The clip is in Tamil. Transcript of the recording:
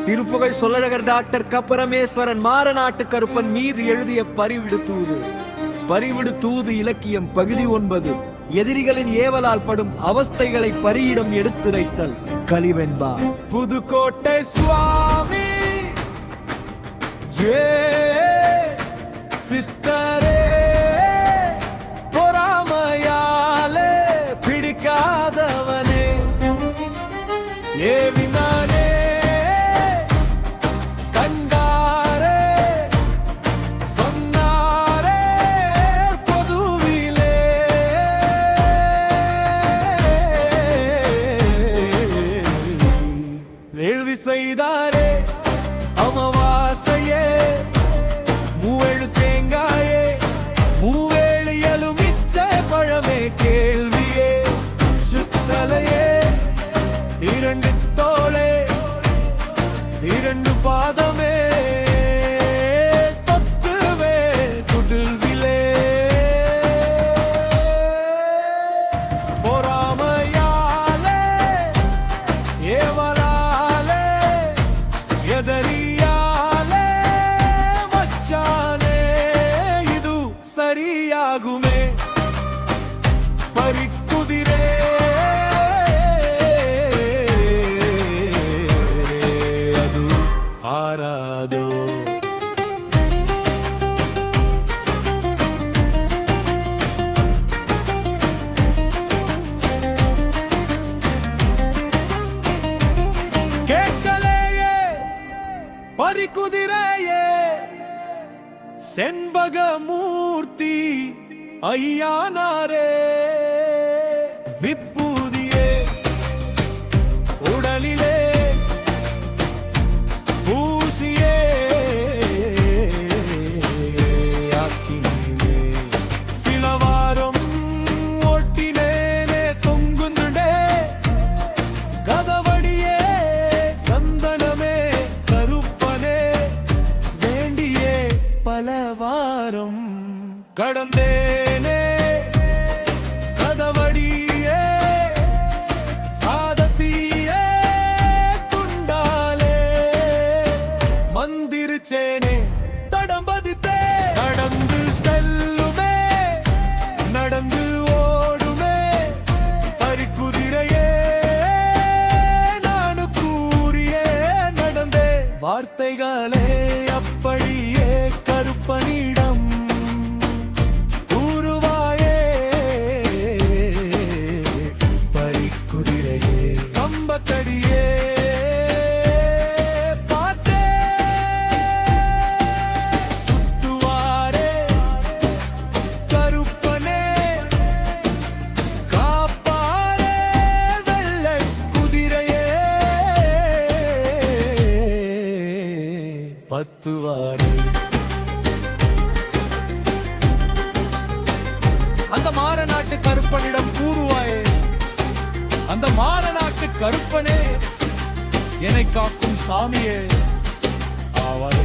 திருப்புகழ் சொல்லழகர் டாக்டர் கப்பரமேஸ்வரன் மாரநாட்டு கருப்பன் மீது எழுதிய பரிவிடு தூது இலக்கியம் பகுதி 9. எதிரிகளின் ஏவலால் படும் அவஸ்தைகளை பரியிடம் எடுத்துரைத்தல் கலிவென்பா. புதுக்கோட்டை சுவாமி ஜே சித்தரே பொறாமையாலே பிடிக்காதவனே ஏவினானே கண்டாரே சொன்னாரே பொதுவிலே வேள்வி செய்தாரே அமாவாசையே மூவேழு தேங்காயே மூவேழு எலுமிச்ச பழமே கேள்வியே சுத்தலையே இரண்டு தோளே இரண்டு பாதமே தொத்துவே குடில்விலே பொறாமையாலே ஏவலாலே எதரியாலே மச்சானே இது சரியாகுமே பறிக்குதிரே ஆராதோ கேட்கலையே பறிக்குதிரையே செண்பகமூர்த்தி ஐயானாரே விப்பூதியே உடலிலே பலவாரம் கடந்தேனே கதவடியே சாதத்தியே துண்டாலே மந்திருச்சேனே தடம்பதித்தே நடந்து செல்லுமே நடந்து ஓடுமே பறிக்குதிரையே நானு கூறியே நடந்தே வார்த்தைகளே அப்படியே கருப்பனிடம் கூறுவாயே பறிக்குதிரையே கம்பத்தடியே பார்த்தே சுத்துவாரே கருப்பனே காப்பாரே வெள்ளை குதிரையே பத்துவாரே அந்த மாரநாட்டு கருப்பனிடம் கூறுவாயே அந்த மாரநாட்டு கருப்பனே என்னை காக்கும் சாமியே ஆவாரே.